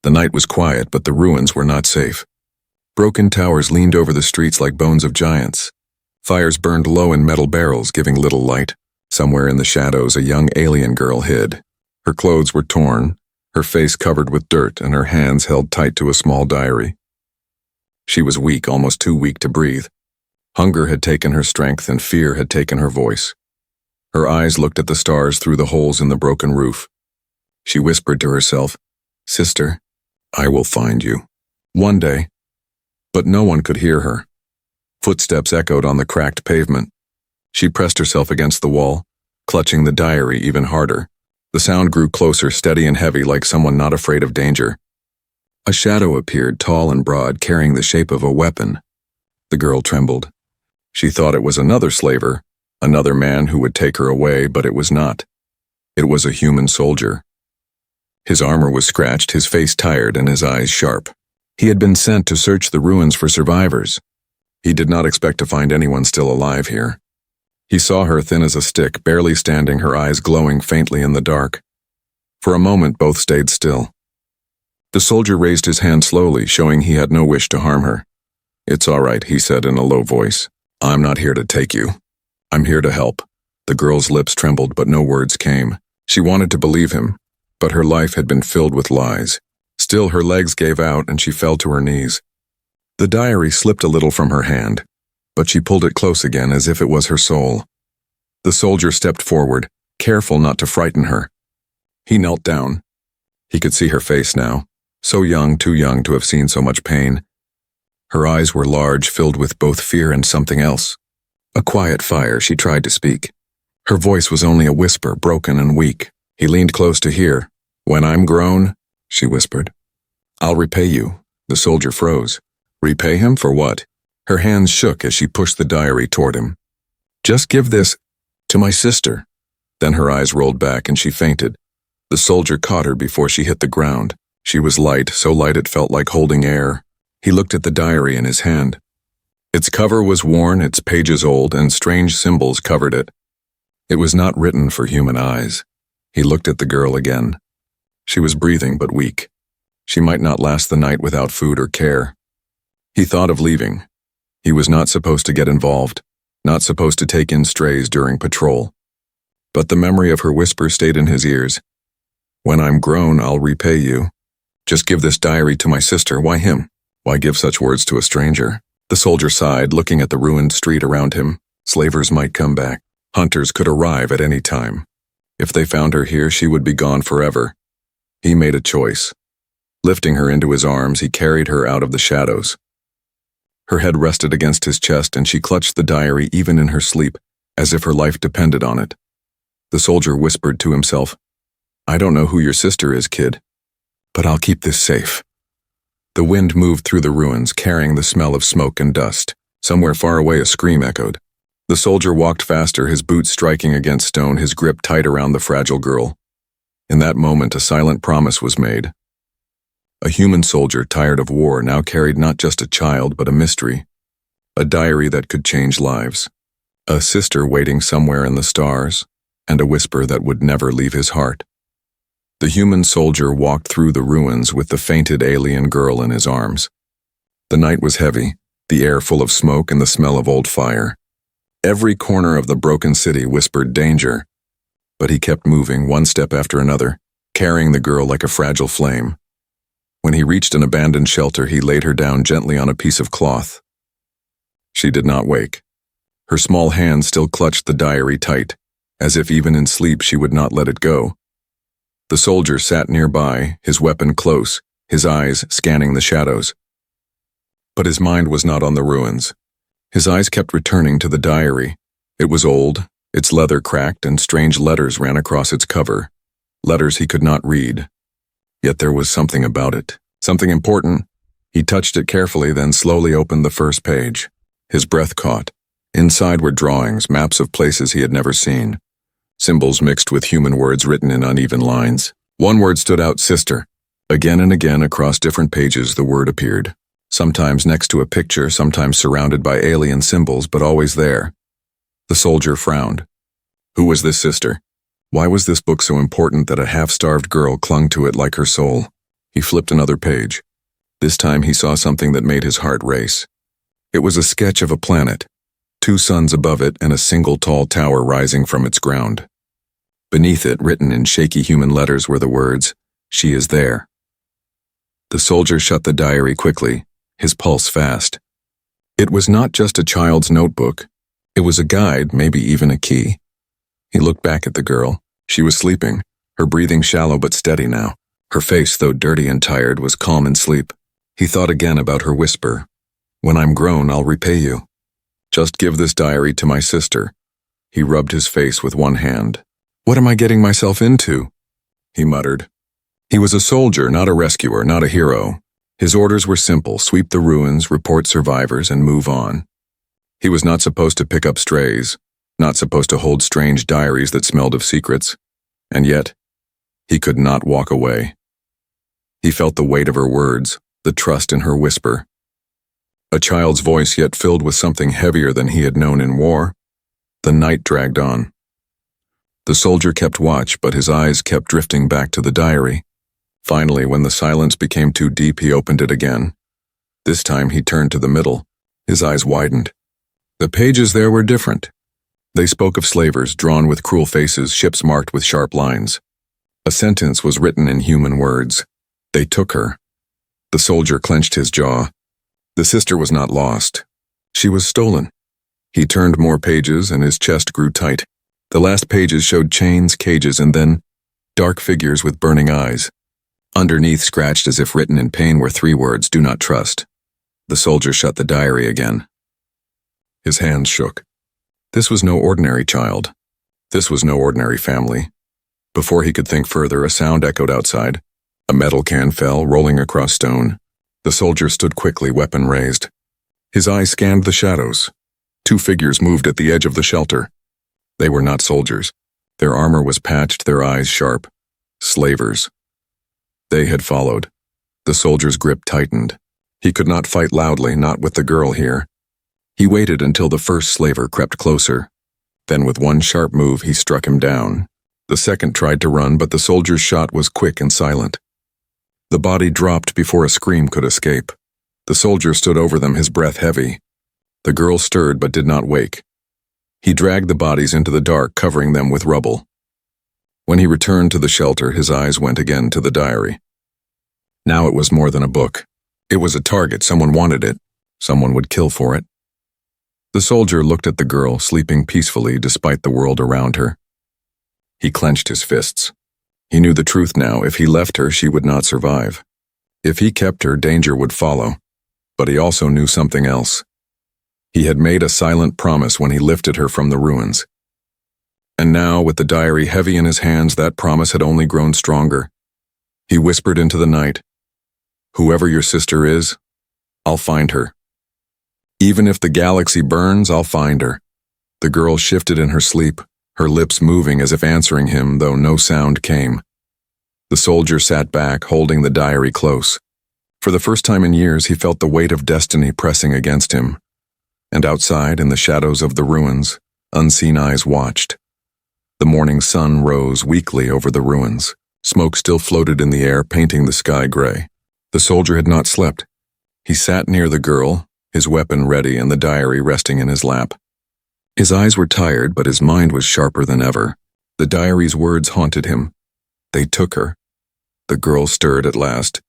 The night was quiet, but the ruins were not safe. Broken towers leaned over the streets like bones of giants. Fires burned low in metal barrels, giving little light. Somewhere in the shadows, a young alien girl hid. Her clothes were torn, her face covered with dirt, and her hands held tight to a small diary. She was weak, almost too weak to breathe. Hunger had taken her strength, and fear had taken her voice. Her eyes looked at the stars through the holes in the broken roof. She whispered to herself, "Sister, I will find you. One day." But no one could hear her. Footsteps echoed on the cracked pavement. She pressed herself against the wall, clutching the diary even harder. The sound grew closer, steady and heavy, like someone not afraid of danger. A shadow appeared, tall and broad, carrying the shape of a weapon. The girl trembled. She thought it was another slaver, another man who would take her away, but it was not. It was a human soldier. His armor was scratched, his face tired, and his eyes sharp. He had been sent to search the ruins for survivors. He did not expect to find anyone still alive here. He saw her thin as a stick, barely standing, her eyes glowing faintly in the dark. For a moment, both stayed still. The soldier raised his hand slowly, showing he had no wish to harm her. "It's all right," he said in a low voice. "I'm not here to take you. I'm here to help." The girl's lips trembled, but no words came. She wanted to believe him, but her life had been filled with lies. Still, her legs gave out and she fell to her knees. The diary slipped a little from her hand, but she pulled it close again as if it was her soul. The soldier stepped forward, careful not to frighten her. He knelt down. He could see her face now, so young, too young to have seen so much pain. Her eyes were large, filled with both fear and something else. A quiet fire. She tried to speak. Her voice was only a whisper, broken and weak. He leaned close to hear. "When I'm grown," she whispered, "I'll repay you." The soldier froze. Repay him for what? Her hands shook as she pushed the diary toward him. "Just give this to my sister." Then her eyes rolled back and she fainted. The soldier caught her before she hit the ground. She was light, so light it felt like holding air. He looked at the diary in his hand. Its cover was worn, its pages old, and strange symbols covered it. It was not written for human eyes. He looked at the girl again. She was breathing but weak. She might not last the night without food or care. He thought of leaving. He was not supposed to get involved, not supposed to take in strays during patrol. But the memory of her whisper stayed in his ears. "When I'm grown, I'll repay you. Just give this diary to my sister." Why him? Why give such words to a stranger? The soldier sighed, looking at the ruined street around him. Slavers might come back. Hunters could arrive at any time. If they found her here, she would be gone forever. He made a choice. Lifting her into his arms, he carried her out of the shadows. Her head rested against his chest, and she clutched the diary even in her sleep, as if her life depended on it. The soldier whispered to himself, "I don't know who your sister is, kid, but I'll keep this safe." The wind moved through the ruins, carrying the smell of smoke and dust. Somewhere far away, a scream echoed. The soldier walked faster, his boots striking against stone, his grip tight around the fragile girl. In that moment, a silent promise was made. A human soldier, tired of war, now carried not just a child, but a mystery. A diary that could change lives. A sister waiting somewhere in the stars, and a whisper that would never leave his heart. The human soldier walked through the ruins with the fainted alien girl in his arms. The night was heavy, the air full of smoke and the smell of old fire. Every corner of the broken city whispered danger, but he kept moving, one step after another, carrying the girl like a fragile flame. When he reached an abandoned shelter, he laid her down gently on a piece of cloth. She did not wake. Her small hand still clutched the diary tight, as if even in sleep she would not let it go. The soldier sat nearby, his weapon close, his eyes scanning the shadows. But his mind was not on the ruins. His eyes kept returning to the diary. It was old, its leather cracked, and strange letters ran across its cover. Letters he could not read. Yet there was something about it, something important. He touched it carefully, then slowly opened the first page. His breath caught. Inside were drawings, maps of places he had never seen. Symbols mixed with human words written in uneven lines. One word stood out, sister. Again and again across different pages the word appeared. Sometimes next to a picture, sometimes surrounded by alien symbols, but always there. The soldier frowned. Who was this sister? Why was this book so important that a half-starved girl clung to it like her soul? He flipped another page. This time he saw something that made his heart race. It was a sketch of a planet, 2 suns above it and a single tall tower rising from its ground. Beneath it, written in shaky human letters, were the words, "She is there." The soldier shut the diary quickly, his pulse fast. It was not just a child's notebook. It was a guide, maybe even a key. He looked back at the girl. She was sleeping, her breathing shallow but steady now. Her face, though dirty and tired, was calm in sleep. He thought again about her whisper. "When I'm grown, I'll repay you. Just give this diary to my sister." He rubbed his face with one hand. "What am I getting myself into?" he muttered. He was a soldier, not a rescuer, not a hero. His orders were simple: sweep the ruins, report survivors, and move on. He was not supposed to pick up strays, not supposed to hold strange diaries that smelled of secrets. And yet, he could not walk away. He felt the weight of her words, the trust in her whisper. A child's voice, yet filled with something heavier than he had known in war. The night dragged on. The soldier kept watch, but his eyes kept drifting back to the diary. Finally, when the silence became too deep, he opened it again. This time he turned to the middle. His eyes widened. The pages there were different. They spoke of slavers drawn with cruel faces, ships marked with sharp lines. A sentence was written in human words. "They took her." The soldier clenched his jaw. The sister was not lost. She was stolen. He turned more pages and his chest grew tight. The last pages showed chains, cages, and then dark figures with burning eyes. Underneath, scratched as if written in pain, were 3 words: "Do not trust." The soldier shut the diary again. His hands shook. This was no ordinary child. This was no ordinary family. Before he could think further, a sound echoed outside. A metal can fell, rolling across stone. The soldier stood quickly, weapon raised. His eyes scanned the shadows. 2 figures moved at the edge of the shelter. They were not soldiers. Their armor was patched, their eyes sharp. Slavers. They had followed. The soldier's grip tightened. He could not fight loudly, not with the girl here. He waited until the first slaver crept closer. Then with one sharp move, he struck him down. The second tried to run, but the soldier's shot was quick and silent. The body dropped before a scream could escape. The soldier stood over them, his breath heavy. The girl stirred but did not wake. He dragged the bodies into the dark, covering them with rubble. When he returned to the shelter, his eyes went again to the diary. Now it was more than a book. It was a target. Someone wanted it. Someone would kill for it. The soldier looked at the girl, sleeping peacefully despite the world around her. He clenched his fists. He knew the truth now. If he left her, she would not survive. If he kept her, danger would follow. But he also knew something else. He had made a silent promise when he lifted her from the ruins. And now, with the diary heavy in his hands, that promise had only grown stronger. He whispered into the night, "Whoever your sister is, I'll find her. Even if the galaxy burns, I'll find her." The girl shifted in her sleep, her lips moving as if answering him, though no sound came. The soldier sat back, holding the diary close. For the first time in years, he felt the weight of destiny pressing against him. And outside, in the shadows of the ruins, unseen eyes watched. The morning sun rose weakly over the ruins. Smoke still floated in the air, painting the sky gray. The soldier had not slept. He sat near the girl, his weapon ready and the diary resting in his lap. His eyes were tired, but his mind was sharper than ever. The diary's words haunted him. They took her. The girl stirred at last.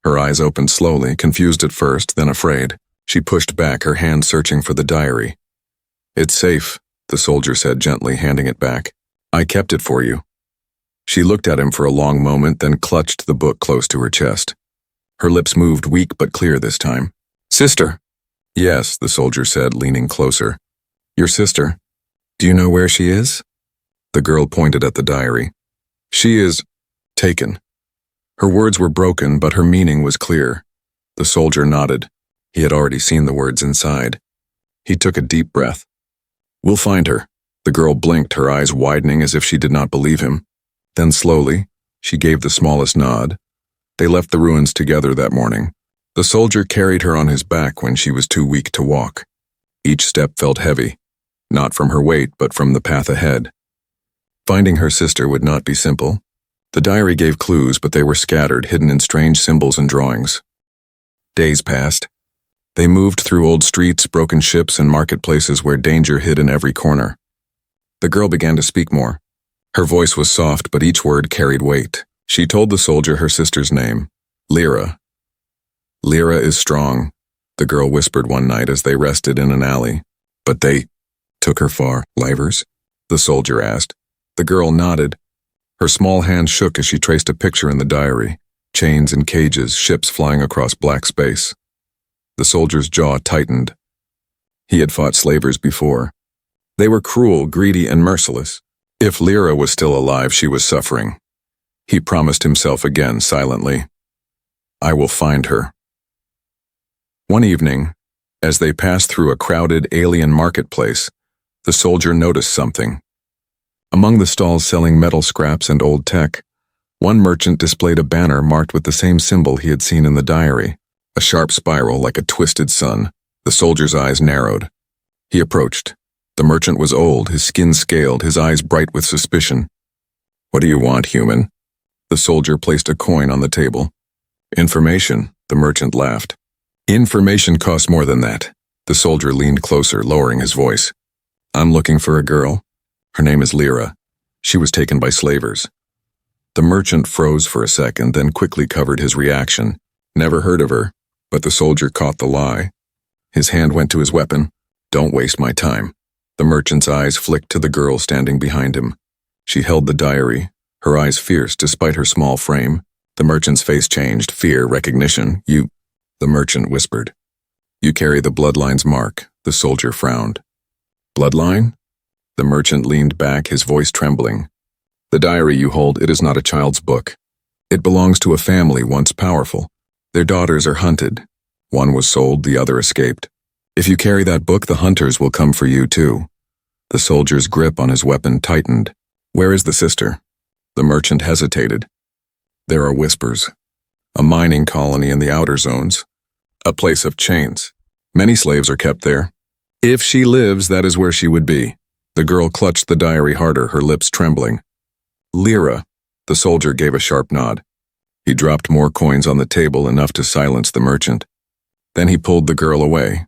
Her eyes opened slowly, confused at first, then afraid. She pushed back, her hand searching for the diary. "It's safe," the soldier said gently, handing it back. "I kept it for you." She looked at him for a long moment, then clutched the book close to her chest. Her lips moved, weak but clear this time. "Sister." "Yes," the soldier said, leaning closer. "Your sister. Do you know where she is?" The girl pointed at the diary. "She is taken." Her words were broken, but her meaning was clear. The soldier nodded. He had already seen the words inside. He took a deep breath. "We'll find her." The girl blinked, her eyes widening as if she did not believe him. Then slowly, she gave the smallest nod. They left the ruins together that morning. The soldier carried her on his back when she was too weak to walk. Each step felt heavy, not from her weight, but from the path ahead. Finding her sister would not be simple. The diary gave clues, but they were scattered, hidden in strange symbols and drawings. Days passed. They moved through old streets, broken ships, and marketplaces where danger hid in every corner. The girl began to speak more. Her voice was soft, but each word carried weight. She told the soldier her sister's name, Lyra. Lyra is strong, the girl whispered one night as they rested in an alley. But they took her far. Livers? The soldier asked. The girl nodded. Her small hand shook as she traced a picture in the diary. Chains and cages, ships flying across black space. The soldier's jaw tightened. He had fought slavers before. They were cruel, greedy, and merciless. If Lyra was still alive, she was suffering. He promised himself again, silently. I will find her. One evening, as they passed through a crowded alien marketplace, the soldier noticed something. Among the stalls selling metal scraps and old tech, one merchant displayed a banner marked with the same symbol he had seen in the diary, a sharp spiral like a twisted sun. The soldier's eyes narrowed. He approached. The merchant was old, his skin scaled, his eyes bright with suspicion. What do you want, human? The soldier placed a coin on the table. Information, the merchant laughed. Information costs more than that. The soldier leaned closer, lowering his voice. I'm looking for a girl. Her name is Lyra. She was taken by slavers. The merchant froze for a second, then quickly covered his reaction. Never heard of her, but the soldier caught the lie. His hand went to his weapon. Don't waste my time. The merchant's eyes flicked to the girl standing behind him. She held the diary, her eyes fierce despite her small frame. The merchant's face changed, fear, recognition. You, the merchant whispered. You carry the bloodline's mark, the soldier frowned. Bloodline? The merchant leaned back, his voice trembling. The diary you hold, it is not a child's book. It belongs to a family once powerful. Their daughters are hunted. One was sold, the other escaped. If you carry that book, the hunters will come for you too. The soldier's grip on his weapon tightened. Where is the sister? The merchant hesitated. There are whispers. A mining colony in the outer zones. A place of chains. Many slaves are kept there. If she lives, that is where she would be. The girl clutched the diary harder, her lips trembling. Lyra. The soldier gave a sharp nod. He dropped more coins on the table, enough to silence the merchant. Then he pulled the girl away.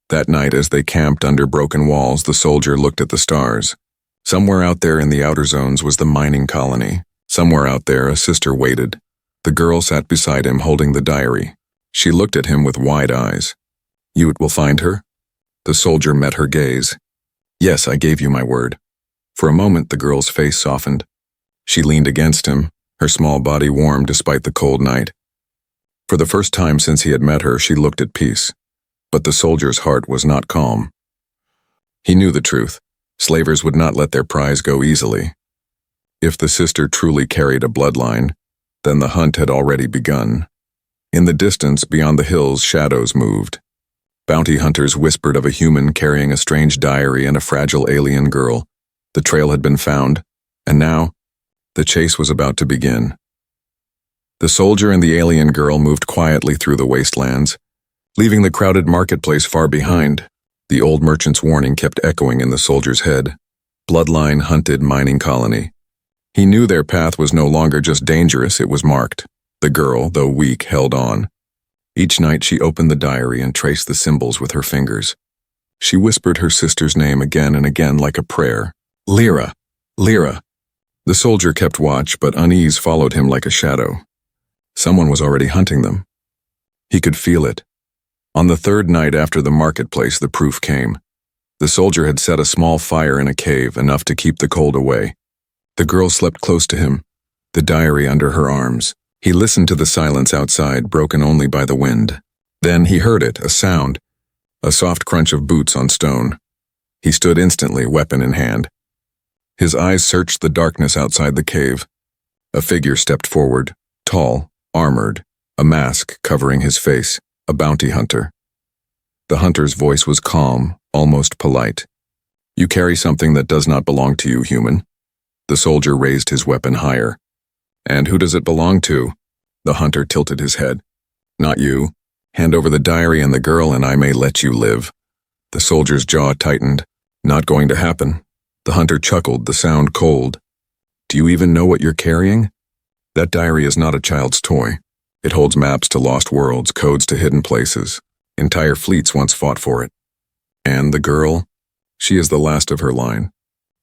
That night, as they camped under broken walls, the soldier looked at the stars. Somewhere out there in the outer zones was the mining colony. Somewhere out there, a sister waited. The girl sat beside him, holding the diary. She looked at him with wide eyes. You will find her? The soldier met her gaze. Yes, I gave you my word. For a moment, the girl's face softened. She leaned against him, her small body warm despite the cold night. For the first time since he had met her, she looked at peace. But the soldier's heart was not calm. He knew the truth. Slavers would not let their prize go easily. If the sister truly carried a bloodline, then the hunt had already begun. In the distance, beyond the hills, shadows moved. Bounty hunters whispered of a human carrying a strange diary and a fragile alien girl. The trail had been found, and now, the chase was about to begin. The soldier and the alien girl moved quietly through the wastelands, leaving the crowded marketplace far behind. The old merchant's warning kept echoing in the soldier's head. Bloodline hunted mining colony. He knew their path was no longer just dangerous, it was marked. The girl, though weak, held on. Each night she opened the diary and traced the symbols with her fingers. She whispered her sister's name again and again like a prayer. Lyra! Lyra! The soldier kept watch, but unease followed him like a shadow. Someone was already hunting them. He could feel it. On the third night after the marketplace, the proof came. The soldier had set a small fire in a cave, enough to keep the cold away. The girl slept close to him, the diary under her arms. He listened to the silence outside, broken only by the wind. Then he heard it, a sound, a soft crunch of boots on stone. He stood instantly, weapon in hand. His eyes searched the darkness outside the cave. A figure stepped forward, tall, armored, a mask covering his face. A bounty hunter. The hunter's voice was calm, almost polite. You carry something that does not belong to you, human. The soldier raised his weapon higher. And who does it belong to? The hunter tilted his head. Not you. Hand over the diary and the girl and I may let you live. The soldier's jaw tightened. Not going to happen. The hunter chuckled, the sound cold. Do you even know what you're carrying? That diary is not a child's toy. It holds maps to lost worlds, codes to hidden places. Entire fleets once fought for it. And the girl? She is the last of her line.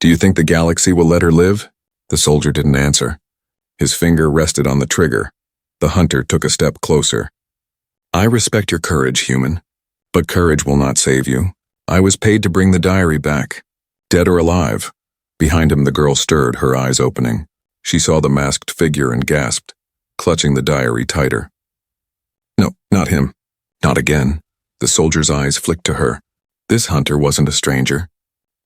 Do you think the galaxy will let her live? The soldier didn't answer. His finger rested on the trigger. The hunter took a step closer. I respect your courage, human. But courage will not save you. I was paid to bring the diary back. Dead or alive. Behind him the girl stirred, her eyes opening. She saw the masked figure and gasped, clutching the diary tighter. No, not him. Not again. The soldier's eyes flicked to her. This hunter wasn't a stranger.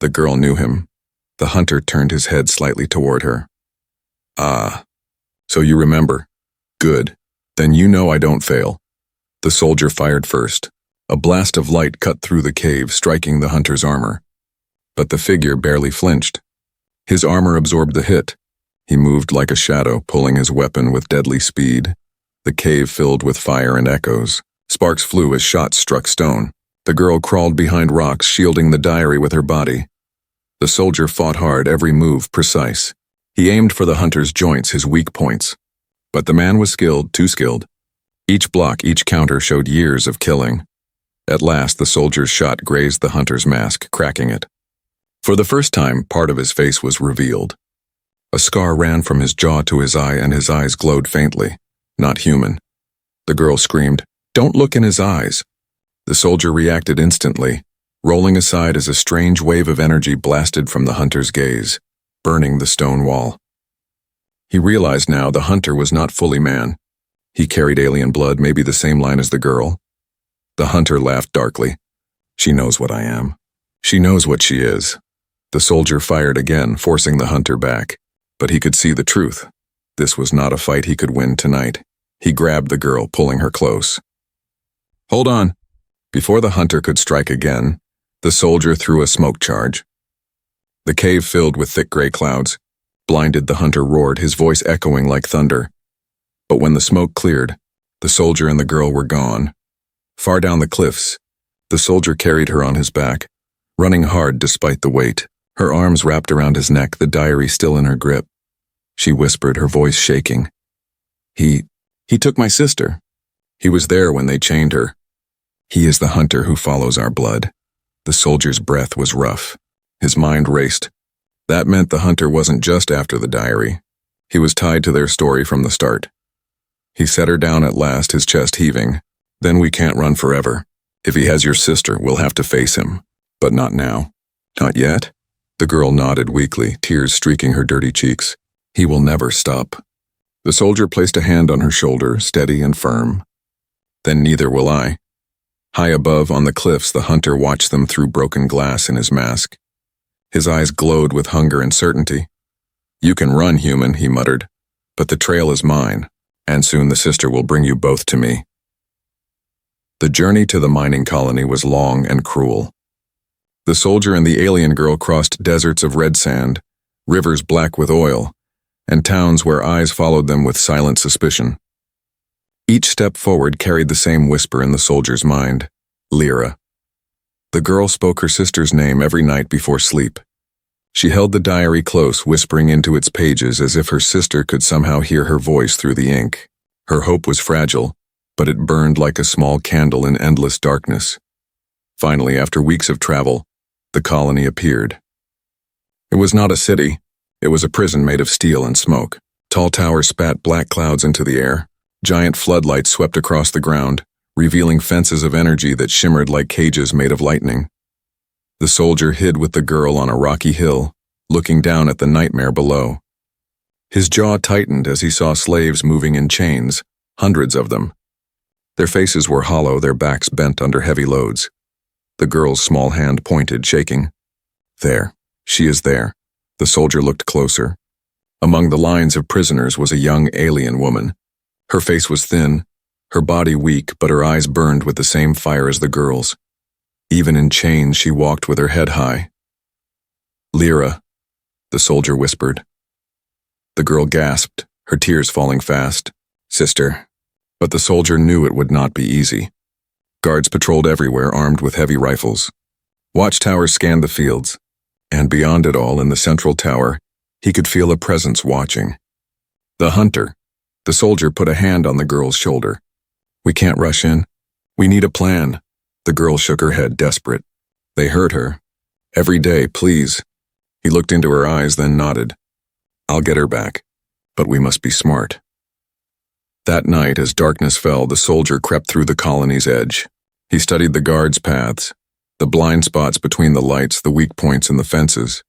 The girl knew him. The hunter turned his head slightly toward her. Ah. So you remember. Good. Then you know I don't fail. The soldier fired first. A blast of light cut through the cave, striking the hunter's armor. But the figure barely flinched. His armor absorbed the hit. He moved like a shadow, pulling his weapon with deadly speed. The cave filled with fire and echoes. Sparks flew as shots struck stone. The girl crawled behind rocks, shielding the diary with her body. The soldier fought hard, every move precise. He aimed for the hunter's joints, his weak points. But the man was skilled, too skilled. Each block, each counter showed years of killing. At last, the soldier's shot grazed the hunter's mask, cracking it. For the first time, part of his face was revealed. A scar ran from his jaw to his eye, and his eyes glowed faintly. Not human. The girl screamed, "Don't look in his eyes!" The soldier reacted instantly, rolling aside as a strange wave of energy blasted from the hunter's gaze, burning the stone wall. He realized now the hunter was not fully man. He carried alien blood, maybe the same line as the girl. The hunter laughed darkly. She knows what I am. She knows what she is. The soldier fired again, forcing the hunter back. But he could see the truth. This was not a fight he could win tonight. He grabbed the girl, pulling her close. Hold on. Before the hunter could strike again, the soldier threw a smoke charge. The cave filled with thick gray clouds. Blinded, the hunter roared, his voice echoing like thunder. But when the smoke cleared, the soldier and the girl were gone. Far down the cliffs, the soldier carried her on his back, running hard despite the weight. Her arms wrapped around his neck, the diary still in her grip. She whispered, her voice shaking. He took my sister. He was there when they chained her. He is the hunter who follows our blood. The soldier's breath was rough. His mind raced. That meant the hunter wasn't just after the diary. He was tied to their story from the start. He set her down at last, his chest heaving. Then we can't run forever. If he has your sister, we'll have to face him. But not now. Not yet. The girl nodded weakly, tears streaking her dirty cheeks. He will never stop. The soldier placed a hand on her shoulder, steady and firm. Then neither will I. High above, on the cliffs, the hunter watched them through broken glass in his mask. His eyes glowed with hunger and certainty. You can run, human, he muttered. But the trail is mine, and soon the sister will bring you both to me. The journey to the mining colony was long and cruel. The soldier and the alien girl crossed deserts of red sand, rivers black with oil, and towns where eyes followed them with silent suspicion. Each step forward carried the same whisper in the soldier's mind, Lyra. The girl spoke her sister's name every night before sleep. She held the diary close, whispering into its pages as if her sister could somehow hear her voice through the ink. Her hope was fragile, but it burned like a small candle in endless darkness. Finally, after weeks of travel, the colony appeared. It was not a city. It was a prison made of steel and smoke. Tall towers spat black clouds into the air. Giant floodlights swept across the ground, revealing fences of energy that shimmered like cages made of lightning. The soldier hid with the girl on a rocky hill, looking down at the nightmare below. His jaw tightened as he saw slaves moving in chains, hundreds of them. Their faces were hollow, their backs bent under heavy loads. The girl's small hand pointed, shaking. There. She is there. The soldier looked closer. Among the lines of prisoners was a young alien woman. Her face was thin, her body weak, but her eyes burned with the same fire as the girl's. Even in chains, she walked with her head high. Lyra, the soldier whispered. The girl gasped, her tears falling fast. Sister. But the soldier knew it would not be easy. Guards patrolled everywhere, armed with heavy rifles. Watchtowers scanned the fields. And beyond it all, in the central tower, He could feel a presence watching. The hunter. The soldier put a hand on the girl's shoulder. We can't rush in. We need a plan. The girl shook her head, desperate. They hurt her. Every day, please. He looked into her eyes, then nodded. I'll get her back. But we must be smart. That night, as darkness fell, the soldier crept through the colony's edge. He studied the guards' paths, the blind spots between the lights, the weak points in the fences.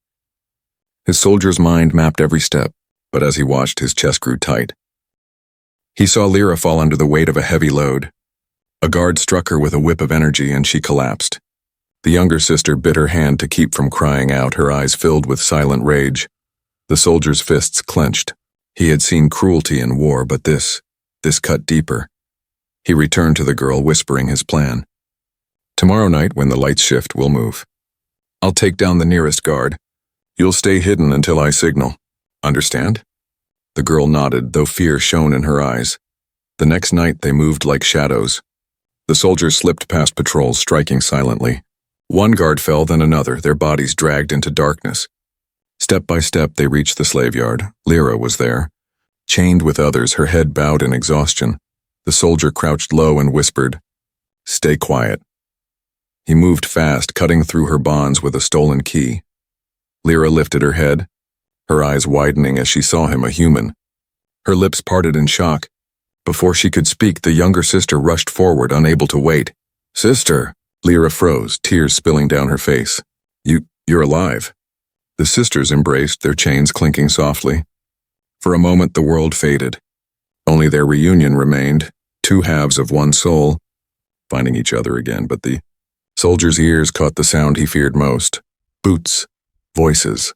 His soldier's mind mapped every step, but as he watched, his chest grew tight. He saw Lyra fall under the weight of a heavy load. A guard struck her with a whip of energy, and she collapsed. The younger sister bit her hand to keep from crying out, her eyes filled with silent rage. The soldier's fists clenched. He had seen cruelty in war, but this cut deeper. He returned to the girl, whispering his plan. Tomorrow night, when the lights shift, we'll move. I'll take down the nearest guard. You'll stay hidden until I signal. Understand? The girl nodded, though fear shone in her eyes. The next night, they moved like shadows. The soldiers slipped past patrols, striking silently. One guard fell, then another, their bodies dragged into darkness. Step by step, they reached the slave yard. Lyra was there. Chained with others, her head bowed in exhaustion. The soldier crouched low and whispered, "Stay quiet." He moved fast, cutting through her bonds with a stolen key. Lyra lifted her head, her eyes widening as she saw him, a human. Her lips parted in shock. Before she could speak, the younger sister rushed forward, unable to wait. "Sister!" Lyra froze, tears spilling down her face. You're alive." The sisters embraced, their chains clinking softly. For a moment, the world faded. Only their reunion remained, two halves of one soul, finding each other again, but the soldier's ears caught the sound he feared most. Boots, voices,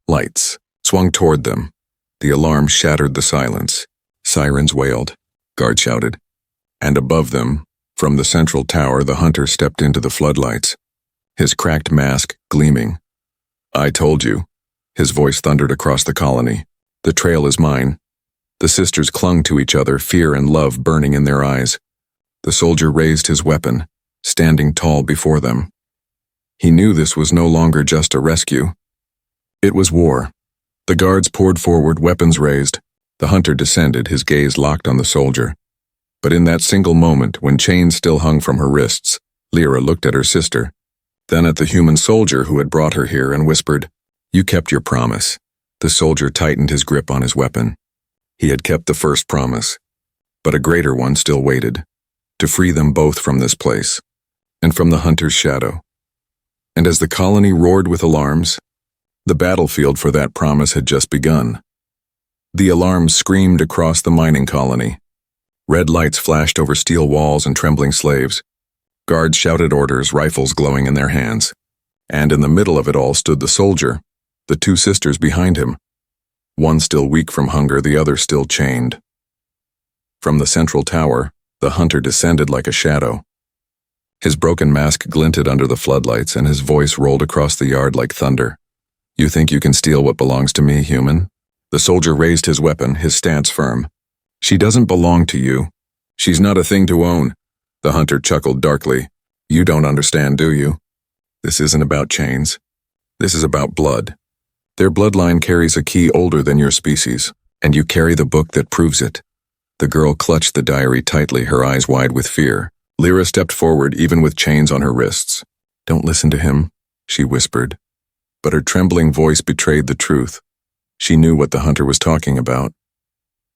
lights, swung toward them. The alarm shattered the silence. Sirens wailed, guards shouted, and above them, from the central tower, the hunter stepped into the floodlights, his cracked mask gleaming. "I told you," his voice thundered across the colony. "The trail is mine." The sisters clung to each other, fear and love burning in their eyes. The soldier raised his weapon, standing tall before them. He knew this was no longer just a rescue. It was war. The guards poured forward, weapons raised. The hunter descended, his gaze locked on the soldier. But in that single moment, when chains still hung from her wrists, Lyra looked at her sister, then at the human soldier who had brought her here, and whispered, "You kept your promise." The soldier tightened his grip on his weapon. He had kept the first promise, but a greater one still waited, to free them both from this place, and from the hunter's shadow. And as the colony roared with alarms, the battlefield for that promise had just begun. The alarms screamed across the mining colony. Red lights flashed over steel walls and trembling slaves. Guards shouted orders, rifles glowing in their hands. And in the middle of it all stood the soldier, the two sisters behind him. One still weak from hunger, the other still chained. From the central tower, the hunter descended like a shadow. His broken mask glinted under the floodlights, and his voice rolled across the yard like thunder. "You think you can steal what belongs to me, human?" The soldier raised his weapon, his stance firm. "She doesn't belong to you. She's not a thing to own." The hunter chuckled darkly. "You don't understand, do you? This isn't about chains. This is about blood. Their bloodline carries a key older than your species, and you carry the book that proves it." The girl clutched the diary tightly, her eyes wide with fear. Lyra stepped forward, even with chains on her wrists. "Don't listen to him," she whispered. But her trembling voice betrayed the truth. She knew what the hunter was talking about.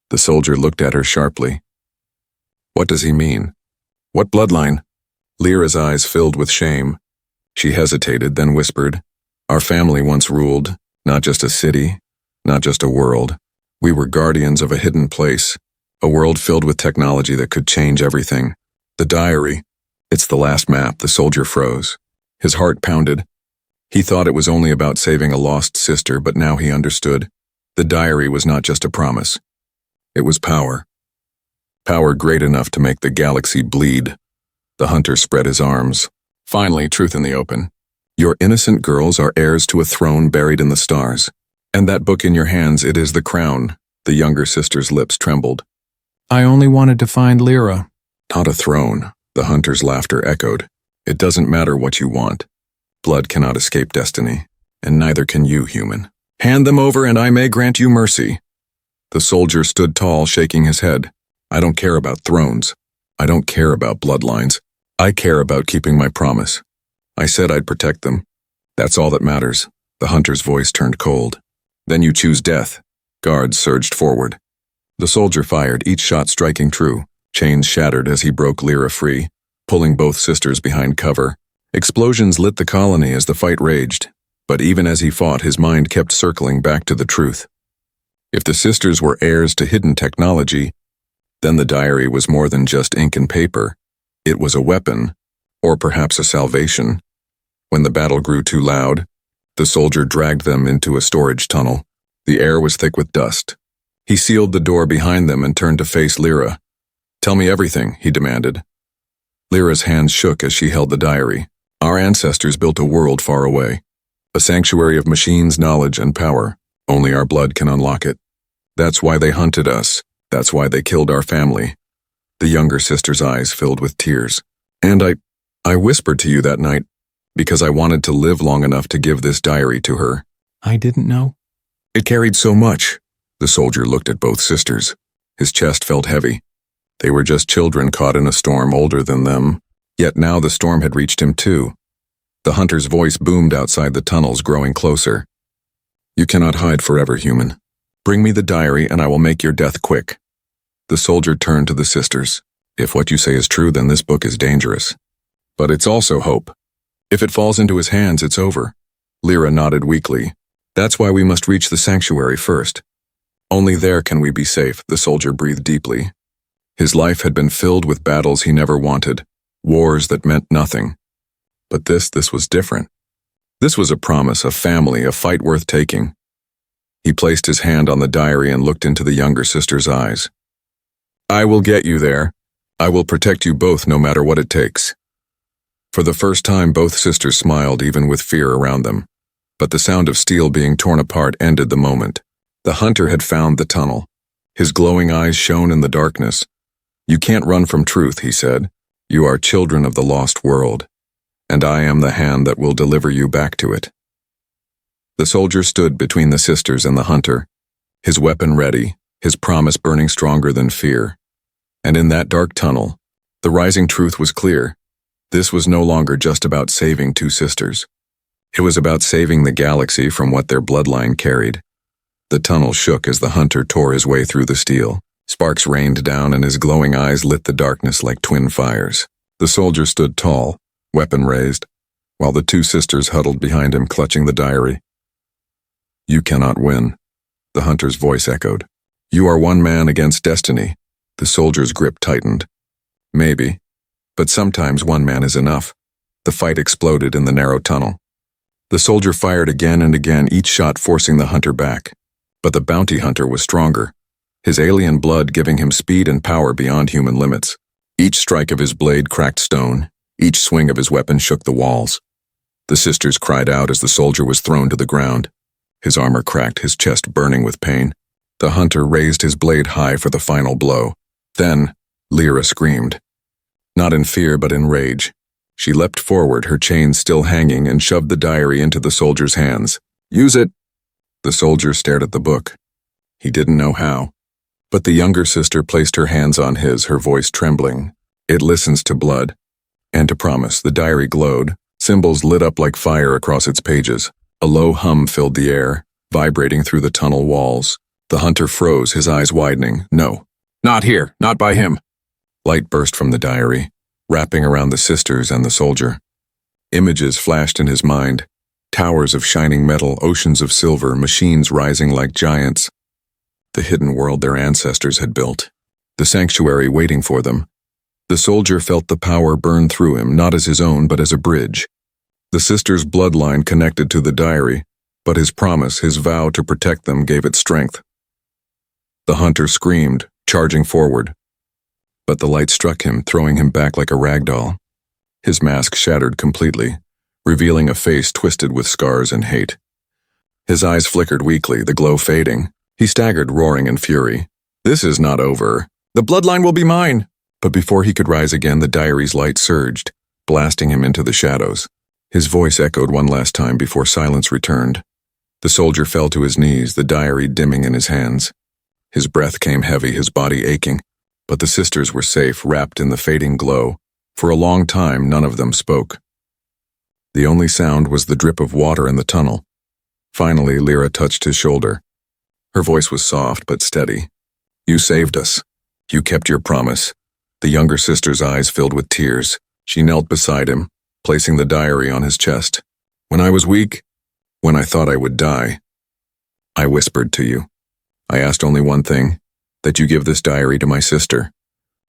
The soldier looked at her sharply. "What does he mean? What bloodline?" Lyra's eyes filled with shame. She hesitated, then whispered, "Our family once ruled, not just a city, not just a world. We were guardians of a hidden place, a world filled with technology that could change everything. The diary, it's the last map." The soldier froze. His heart pounded. He thought it was only about saving a lost sister, but now he understood. The diary was not just a promise. It was power. Power great enough to make the galaxy bleed. The hunter spread his arms. "Finally, truth in the open. Your innocent girls are heirs to a throne buried in the stars. And that book in your hands, it is the crown." The younger sister's lips trembled. "I only wanted to find Lyra." "Not a throne," the hunter's laughter echoed. "It doesn't matter what you want. Blood cannot escape destiny, and neither can you, human." Hand them over and I may grant you mercy. The soldier stood tall, shaking his head. I don't care about thrones. I don't care about bloodlines. I care about keeping my promise. I said I'd protect them. That's all that matters. The hunter's voice turned cold. Then you choose death. Guards surged forward. The soldier fired, each shot striking true. Chains shattered as he broke Lyra free, pulling both sisters behind cover. Explosions lit the colony as the fight raged, but even as he fought, his mind kept circling back to the truth. If the sisters were heirs to hidden technology, then the diary was more than just ink and paper. It was a weapon, or perhaps a salvation. When the battle grew too loud, the soldier dragged them into a storage tunnel. The air was thick with dust. He sealed the door behind them and turned to face Lyra. Tell me everything, he demanded. Lyra's hands shook as she held the diary. Our ancestors built a world far away. A sanctuary of machines, knowledge, and power. Only our blood can unlock it. That's why they hunted us. That's why they killed our family. The younger sister's eyes filled with tears. And I whispered to you that night, because I wanted to live long enough to give this diary to her. I didn't know. It carried so much. The soldier looked at both sisters. His chest felt heavy. They were just children caught in a storm older than them. Yet now the storm had reached him too. The hunter's voice boomed outside the tunnels, growing closer. You cannot hide forever, human. Bring me the diary and I will make your death quick. The soldier turned to the sisters. If what you say is true, then this book is dangerous. But it's also hope. If it falls into his hands, it's over. Lyra nodded weakly. That's why we must reach the sanctuary first. Only there can we be safe, the soldier breathed deeply. His life had been filled with battles he never wanted, wars that meant nothing. But this was different. This was a promise, a family, a fight worth taking. He placed his hand on the diary and looked into the younger sister's eyes. I will get you there. I will protect you both no matter what it takes. For the first time, both sisters smiled, even with fear around them. But the sound of steel being torn apart ended the moment. The hunter had found the tunnel. His glowing eyes shone in the darkness. You can't run from truth, he said. You are children of the lost world, and I am the hand that will deliver you back to it. The soldier stood between the sisters and the hunter, his weapon ready, his promise burning stronger than fear. And in that dark tunnel, the rising truth was clear. This was no longer just about saving two sisters. It was about saving the galaxy from what their bloodline carried. The tunnel shook as the hunter tore his way through the steel. Sparks rained down and his glowing eyes lit the darkness like twin fires. The soldier stood tall, weapon raised, while the two sisters huddled behind him, clutching the diary. You cannot win, the hunter's voice echoed. You are one man against destiny. The soldier's grip tightened. Maybe, but sometimes one man is enough. The fight exploded in the narrow tunnel. The soldier fired again and again, each shot forcing the hunter back. But the bounty hunter was stronger, his alien blood giving him speed and power beyond human limits. Each strike of his blade cracked stone. Each swing of his weapon shook the walls. The sisters cried out as the soldier was thrown to the ground. His armor cracked, his chest burning with pain. The hunter raised his blade high for the final blow. Then, Lyra screamed. Not in fear, but in rage. She leapt forward, her chains still hanging, and shoved the diary into the soldier's hands. Use it! The soldier stared at the book. He didn't know how. But the younger sister placed her hands on his, her voice trembling. It listens to blood. And to promise. The diary glowed. Symbols lit up like fire across its pages. A low hum filled the air, vibrating through the tunnel walls. The hunter froze, his eyes widening. No. Not here. Not by him. Light burst from the diary, wrapping around the sisters and the soldier. Images flashed in his mind. Towers of shining metal, oceans of silver, machines rising like giants. The hidden world their ancestors had built. The sanctuary waiting for them. The soldier felt the power burn through him, not as his own, but as a bridge. The sister's bloodline connected to the diary, but his promise, his vow to protect them gave it strength. The hunter screamed, charging forward. But the light struck him, throwing him back like a rag doll. His mask shattered completely, revealing a face twisted with scars and hate. His eyes flickered weakly, the glow fading. He staggered, roaring in fury. This is not over. The bloodline will be mine! But before he could rise again, the diary's light surged, blasting him into the shadows. His voice echoed one last time before silence returned. The soldier fell to his knees, the diary dimming in his hands. His breath came heavy, his body aching, but the sisters were safe, wrapped in the fading glow. For a long time, none of them spoke. The only sound was the drip of water in the tunnel. Finally, Lyra touched his shoulder. Her voice was soft but steady. "You saved us. You kept your promise." The younger sister's eyes filled with tears. She knelt beside him, placing the diary on his chest. "When I was weak, when I thought I would die, I whispered to you. I asked only one thing, that you give this diary to my sister.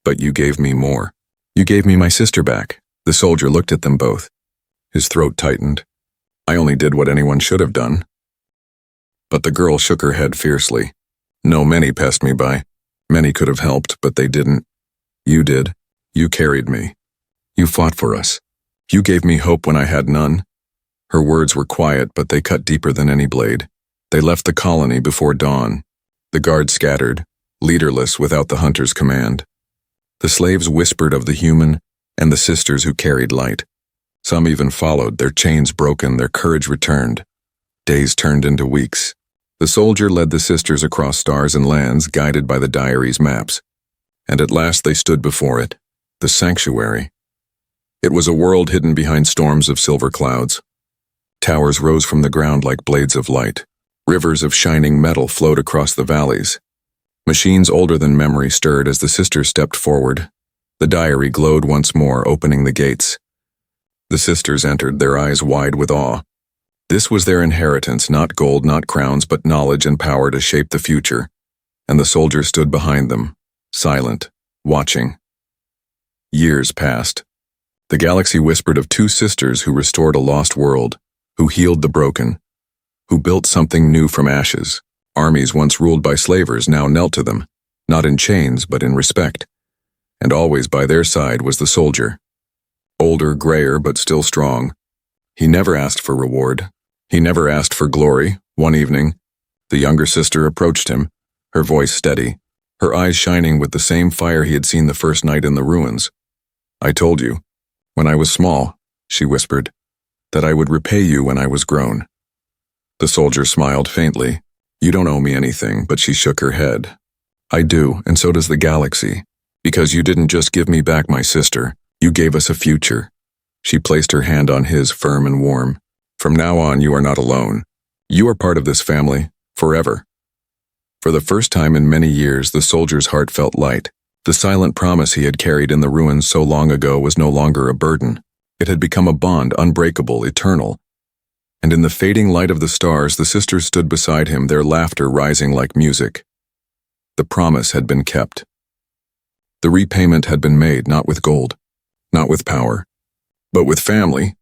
But you gave me more. You gave me my sister back." The soldier looked at them both. His throat tightened. "I only did what anyone should have done." But the girl shook her head fiercely. "No, many passed me by. Many could have helped, but they didn't. You did. You carried me. You fought for us. You gave me hope when I had none." Her words were quiet, but they cut deeper than any blade. They left the colony before dawn. The guards scattered, leaderless without the hunter's command. The slaves whispered of the human and the sisters who carried light. Some even followed, their chains broken, their courage returned. Days turned into weeks. The soldier led the sisters across stars and lands, guided by the diary's maps. And at last they stood before it, the sanctuary. It was a world hidden behind storms of silver clouds. Towers rose from the ground like blades of light. Rivers of shining metal flowed across the valleys. Machines older than memory stirred as the sisters stepped forward. The diary glowed once more, opening the gates. The sisters entered, their eyes wide with awe. This was their inheritance, not gold, not crowns, but knowledge and power to shape the future. And the soldier stood behind them, silent, watching. Years passed. The galaxy whispered of two sisters who restored a lost world, who healed the broken, who built something new from ashes. Armies once ruled by slavers now knelt to them, not in chains but in respect. And always by their side was the soldier. Older, grayer, but still strong. He never asked for reward. He never asked for glory. One evening, the younger sister approached him, her voice steady, her eyes shining with the same fire he had seen the first night in the ruins. "I told you, when I was small," she whispered, "that I would repay you when I was grown." The soldier smiled faintly. "You don't owe me anything," but she shook her head. "I do, and so does the galaxy, because you didn't just give me back my sister, you gave us a future." She placed her hand on his, firm and warm. "From now on, you are not alone. You are part of this family, forever." For the first time in many years, the soldier's heart felt light. The silent promise he had carried in the ruins so long ago was no longer a burden. It had become a bond, unbreakable, eternal. And in the fading light of the stars, the sisters stood beside him, their laughter rising like music. The promise had been kept. The repayment had been made, not with gold, not with power, but with family,